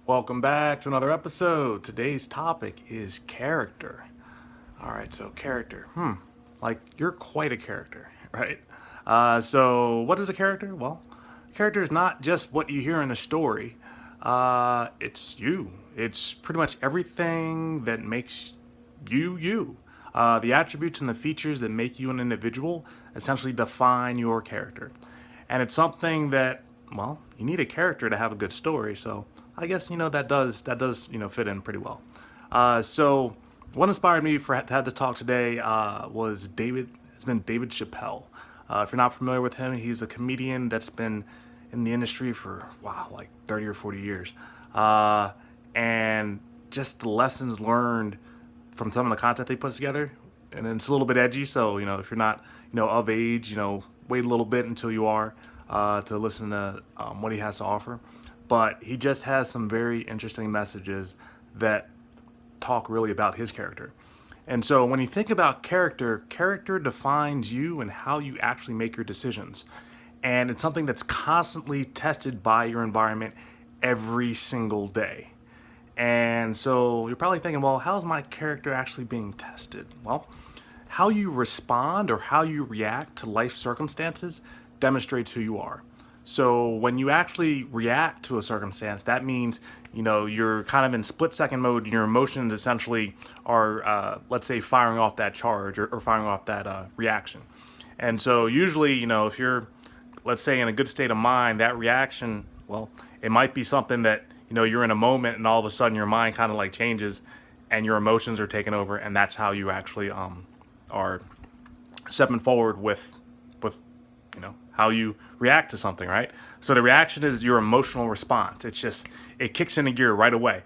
Welcome back to another episode. Today's topic is character. All right, so character. Like you're quite a character, right? So what is a character? Well, character is not just what you hear in a story. It's you. It's pretty much everything that makes you you. The attributes and the features that make you an individual essentially define your character. And it's something that, well, you need a character to have a good story. So I guess that does fit in pretty well. So what inspired me to have this talk today was David. Has been David Chappelle. If you're not familiar with him, he's a comedian that's been in the industry for wow, like 30 or 40 years, and just the lessons learned from some of the content they put together. And it's a little bit edgy, so if you're not of age, wait a little bit until you are to listen to what he has to offer. But he just has some very interesting messages that talk really about his character. And so when you think about character, character defines you and how you actually make your decisions. And it's something that's constantly tested by your environment every single day. And so you're probably thinking, well, how's my character actually being tested? Well, how you respond or how you react to life circumstances demonstrates who you are. So when you actually react to a circumstance, that means you're kind of in split second mode. Your emotions essentially are, let's say, firing off that charge or firing off that reaction. And so usually, if you're, let's say, in a good state of mind, that reaction, well, it might be something that you're in a moment, and all of a sudden your mind kind of like changes, and your emotions are taken over, and that's how you actually are stepping forward with how you react to something, right? So the reaction is your emotional response. It kicks into gear right away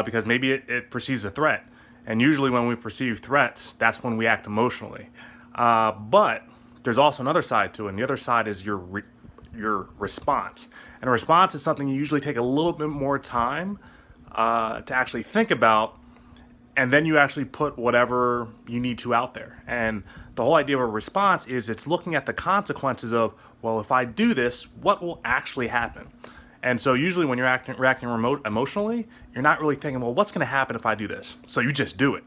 because maybe it perceives a threat. And usually when we perceive threats, that's when we act emotionally. But there's also another side to it, and the other side is your response. And a response is something you usually take a little bit more time to actually think about, and then you actually put whatever you need to out there. And the whole idea of a response is it's looking at the consequences of, well, if I do this, what will actually happen? And so usually when you're reacting emotionally, you're not really thinking, well, what's going to happen if I do this? So you just do it.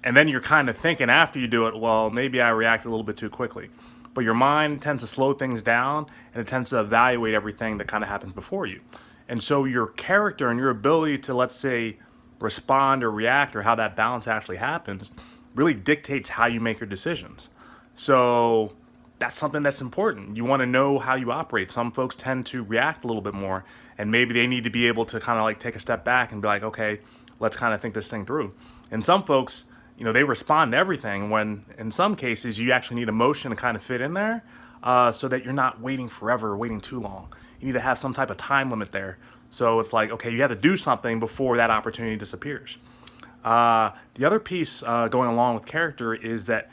And then you're kind of thinking after you do it, well, maybe I reacted a little bit too quickly. But your mind tends to slow things down, and it tends to evaluate everything that kind of happens before you. And so your character and your ability to, let's say, respond or react, or how that balance actually happens, really dictates how you make your decisions. So that's something that's important. You want to know how you operate. Some folks tend to react a little bit more, and maybe they need to be able to kind of like take a step back and be like, okay, let's kind of think this thing through. And some folks, they respond to everything, when in some cases you actually need emotion to kind of fit in there, so that you're not waiting forever, waiting too long. You need to have some type of time limit there. So it's like, okay, you have to do something before that opportunity disappears. The other piece going along with character is that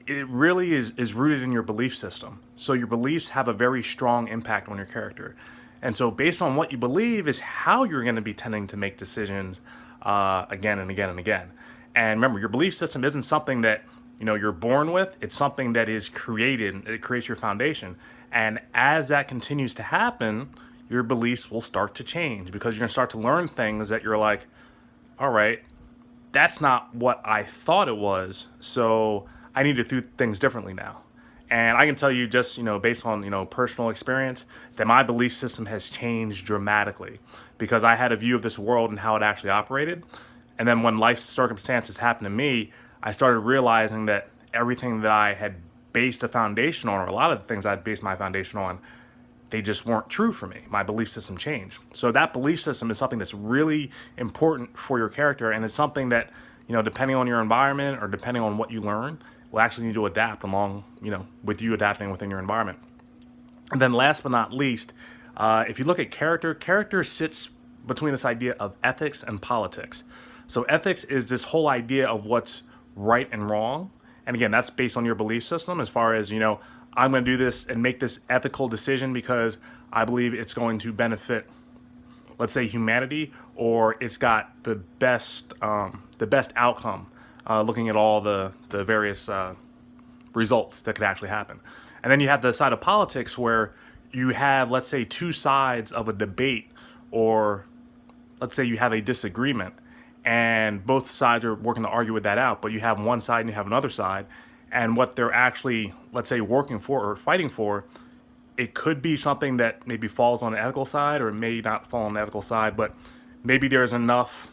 it really is rooted in your belief system. So your beliefs have a very strong impact on your character. And so based on what you believe is how you're going to be tending to make decisions again and again and again. And remember, your belief system isn't something that you're born with. It's something that is created. It creates your foundation. And as that continues to happen, your beliefs will start to change, because you're going to start to learn things that you're like, all right, that's not what I thought it was. So I need to do things differently now. And I can tell you just, based on, personal experience, that my belief system has changed dramatically, because I had a view of this world and how it actually operated. And then when life circumstances happened to me, I started realizing that everything that I had based a foundation on, or a lot of the things I'd based my foundation on, they just weren't true for me. My belief system changed. So that belief system is something that's really important for your character. And it's something that, depending on your environment or depending on what you learn, will actually need to adapt along, with you adapting within your environment. And then last but not least, if you look at character, character sits between this idea of ethics and politics. So ethics is this whole idea of what's right and wrong. And again, that's based on your belief system, as far as, I'm going to do this and make this ethical decision because I believe it's going to benefit, let's say, humanity, or it's got the best outcome, looking at all the various results that could actually happen. And then you have the side of politics, where you have, let's say, two sides of a debate, or let's say you have a disagreement and both sides are working to argue with that out, but you have one side and you have another side, and what they're actually, let's say, working for or fighting for, it could be something that maybe falls on the ethical side or it may not fall on the ethical side, but maybe there's enough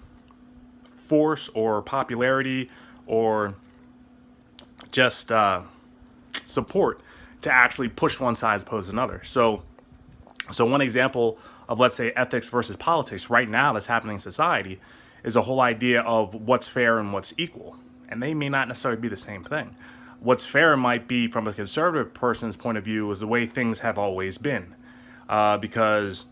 force or popularity or just support to actually push one side as opposed to another. So one example of, let's say, ethics versus politics right now that's happening in society is a whole idea of what's fair and what's equal. And they may not necessarily be the same thing. What's fair might be, from a conservative person's point of view, is the way things have always been, because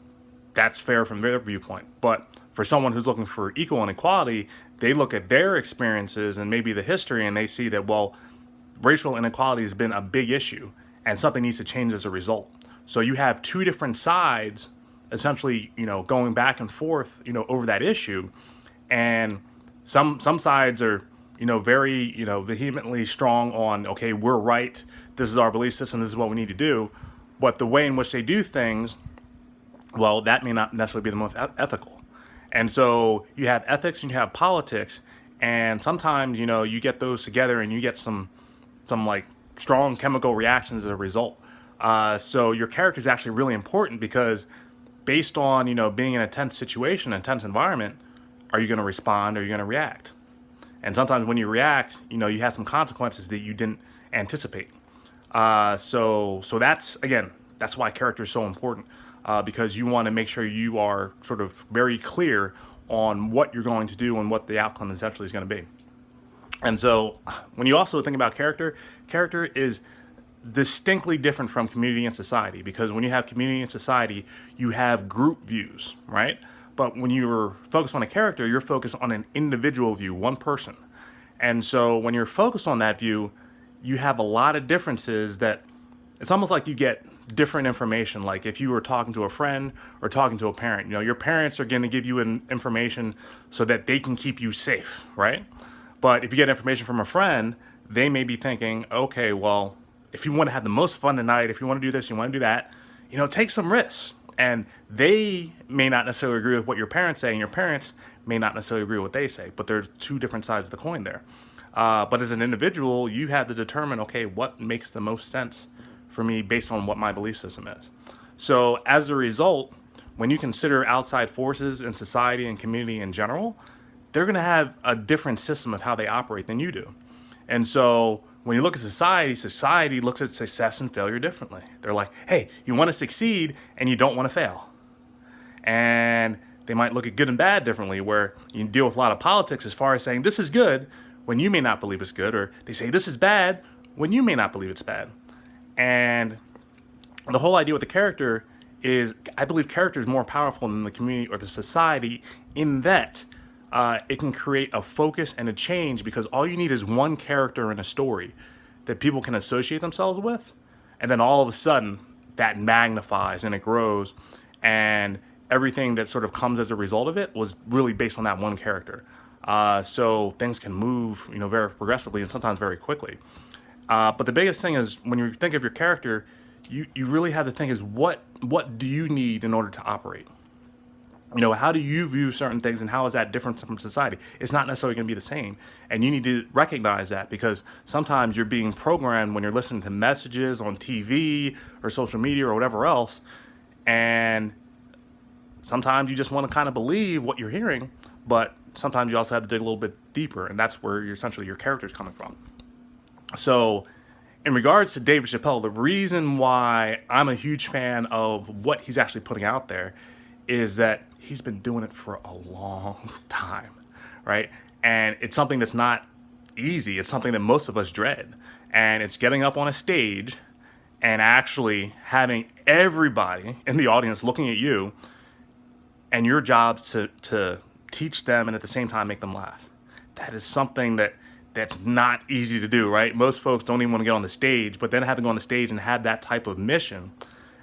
that's fair from their viewpoint. But for someone who's looking for equal and equality, they look at their experiences and maybe the history, and they see that, well, racial inequality has been a big issue and something needs to change as a result. So you have two different sides essentially, going back and forth, over that issue. And some sides are, very, vehemently strong on, okay, we're right. This is our belief system. This is what we need to do. But the way in which they do things, well, that may not necessarily be the most ethical. And so you have ethics and you have politics. And sometimes, you get those together and you get some like strong chemical reactions as a result. So your character is actually really important because based on, being in a tense situation, a tense environment, are you going to respond or are you going to react? And sometimes when you react, you have some consequences that you didn't anticipate. So that's why character is so important, because you want to make sure you are sort of very clear on what you're going to do and what the outcome essentially is going to be. And so when you also think about character is distinctly different from community and society, because when you have community and society, you have group views, right? But when you're focused on a character, you're focused on an individual view, one person. And so when you're focused on that view, you have a lot of differences that it's almost like you get different information. Like if you were talking to a friend or talking to a parent, your parents are going to give you information so that they can keep you safe, right? But if you get information from a friend, they may be thinking, okay, well, if you want to have the most fun tonight, if you want to do this, you want to do that, take some risks. And they may not necessarily agree with what your parents say, and your parents may not necessarily agree with what they say. But there's two different sides of the coin there. But as an individual, you have to determine, okay, what makes the most sense for me based on what my belief system is. So as a result, when you consider outside forces in society and community in general, they're going to have a different system of how they operate than you do. And so when you look at society looks at success and failure differently. They're like, hey, you want to succeed and you don't want to fail. And they might look at good and bad differently, where you deal with a lot of politics as far as saying this is good when you may not believe it's good, or they say this is bad when you may not believe it's bad. And the whole idea with the character is, I believe character is more powerful than the community or the society in that it can create a focus and a change, because all you need is one character in a story that people can associate themselves with. And then all of a sudden that magnifies and it grows, and everything that sort of comes as a result of it was really based on that one character. So things can move, very progressively and sometimes very quickly. But the biggest thing is when you think of your character, you really have to think is what do you need in order to operate? How do you view certain things, and how is that different from society? It's not necessarily going to be the same. And you need to recognize that, because sometimes you're being programmed when you're listening to messages on TV or social media or whatever else. And sometimes you just want to kind of believe what you're hearing, but sometimes you also have to dig a little bit deeper. And that's where essentially your character is coming from. So in regards to David Chappelle, the reason why I'm a huge fan of what he's actually putting out there is that he's been doing it for a long time, right? And it's something that's not easy. It's something that most of us dread. And it's getting up on a stage and actually having everybody in the audience looking at you, and your job to teach them and at the same time make them laugh. That is something that's not easy to do, right? Most folks don't even want to get on the stage, but then having to go on the stage and have that type of mission,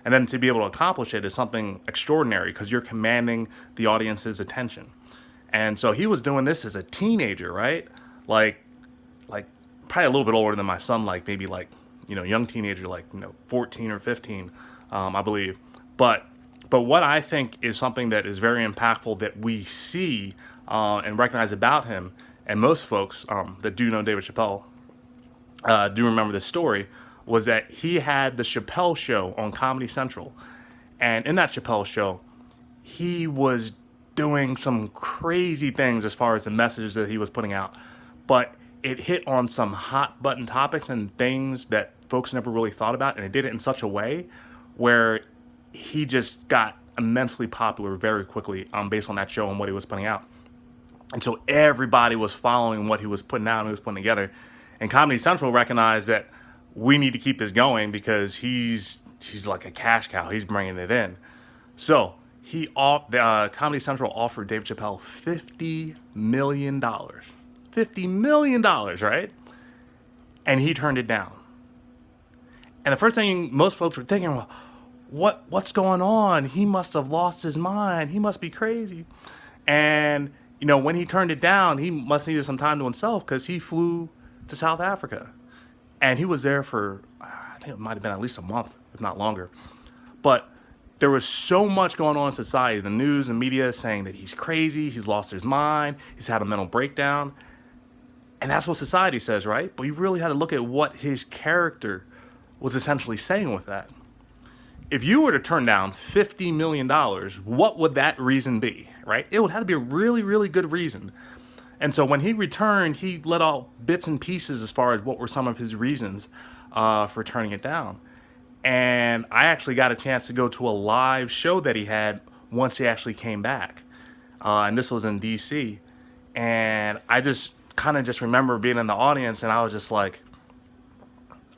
and then to be able to accomplish it, is something extraordinary, because you're commanding the audience's attention. And so he was doing this as a teenager, right? Like probably a little bit older than my son, like maybe like, young teenager, like, 14 or 15, I believe. But But what I think is something that is very impactful that we see and recognize about him, and most folks that do know David Chappelle do remember this story, was that he had the Chappelle Show on Comedy Central. And in that Chappelle Show, he was doing some crazy things as far as the messages that he was putting out. But it hit on some hot button topics and things that folks never really thought about. And it did it in such a way where he just got immensely popular very quickly based on that show and what he was putting out. And so everybody was following what he was putting out and he was putting together. And Comedy Central recognized that we need to keep this going because he's like a cash cow. He's bringing it in. So Comedy Central offered Dave Chappelle $50 million. $50 million, right? And he turned it down. And the first thing most folks were thinking, well, what's going on? He must have lost his mind. He must be crazy. And, when he turned it down, he must needed some time to himself because he flew to South Africa. And he was there for, I think it might have been at least a month, if not longer. But there was so much going on in society. The news and media saying that he's crazy, he's lost his mind, he's had a mental breakdown. And that's what society says, right? But you really had to look at what his character was essentially saying with that. If you were to turn down $50 million, what would that reason be, right? It would have to be a really, really good reason. And so when he returned, he let off bits and pieces as far as what were some of his reasons for turning it down. And I actually got a chance to go to a live show that he had once he actually came back. And this was in DC. And I just kind of remember being in the audience and I was just like,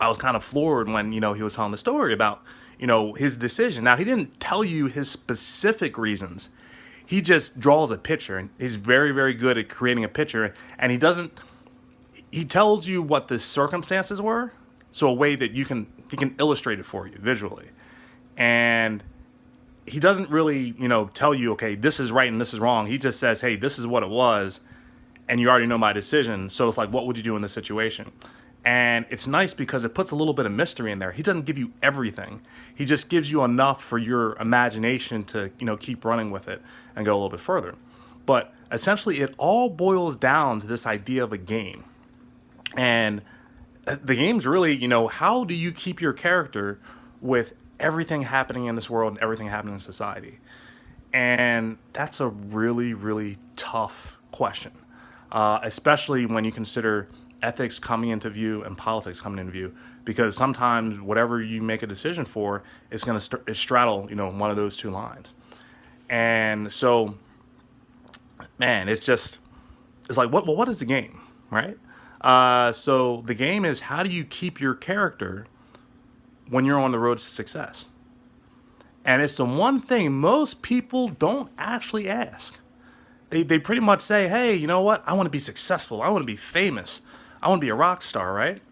I was kind of floored when, he was telling the story about, his decision. Now, he didn't tell you his specific reasons. He just draws a picture and he's very, very good at creating a picture. And he tells you what the circumstances were. So a way that he can illustrate it for you visually. And he doesn't really, tell you, okay, this is right and this is wrong. He just says, hey, this is what it was. And you already know my decision. So it's like, what would you do in this situation? And it's nice because it puts a little bit of mystery in there. He doesn't give you everything. He just gives you enough for your imagination to, keep running with it and go a little bit further. But essentially, it all boils down to this idea of a game. And the game's really, how do you keep your character with everything happening in this world and everything happening in society? And that's a really, really tough question, especially when you consider ethics coming into view and politics coming into view, because sometimes whatever you make a decision for is going to straddle, one of those two lines. And so, man, it's like, what is the game, right? So the game is, how do you keep your character when you're on the road to success? And it's the one thing most people don't actually ask. They pretty much say, hey, you know what? I want to be successful. I want to be famous. I want to be a rock star, right?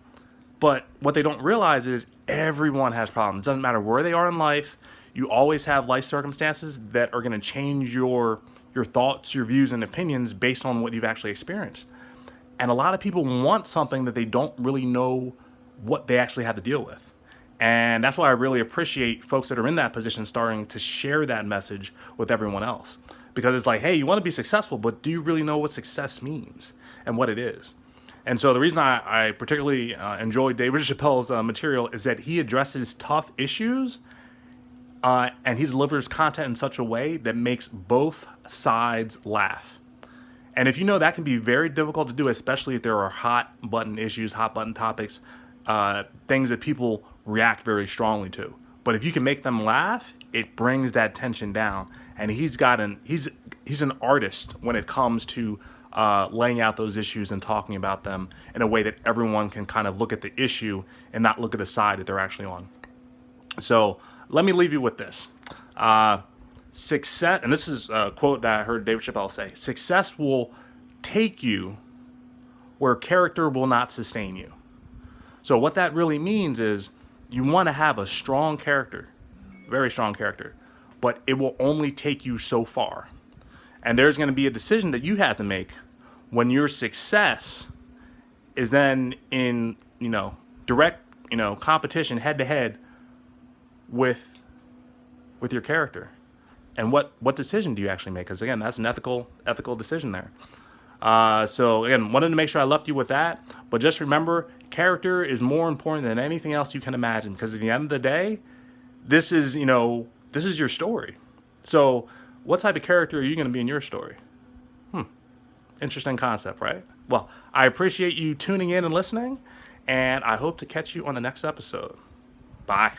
But what they don't realize is everyone has problems. It doesn't matter where they are in life. You always have life circumstances that are going to change your thoughts, your views, and opinions based on what you've actually experienced. And a lot of people want something that they don't really know what they actually have to deal with. And that's why I really appreciate folks that are in that position starting to share that message with everyone else. Because it's like, hey, you want to be successful, but do you really know what success means and what it is? And so the reason I particularly enjoy David Chappelle's material is that he addresses tough issues and he delivers content in such a way that makes both sides laugh. And if you know, that can be very difficult to do, especially if there are hot button issues, hot button topics, things that people react very strongly to. But if you can make them laugh, it brings that tension down. And he's an artist when it comes to laying out those issues and talking about them in a way that everyone can kind of look at the issue and not look at the side that they're actually on. So let me leave you with this. Success, and this is a quote that I heard David Chappelle say, success will take you where character will not sustain you. So what that really means is you want to have a strong character, very strong character, but it will only take you so far. And there's going to be a decision that you have to make when your success is then in, direct, competition head to head with your character. and what decision do you actually make? Because again, that's an ethical decision there. So again, wanted to make sure I left you with that. But just remember, character is more important than anything else you can imagine. Because at the end of the day, this is your story. So what type of character are you going to be in your story? Interesting concept, right? Well, I appreciate you tuning in and listening, and I hope to catch you on the next episode. Bye.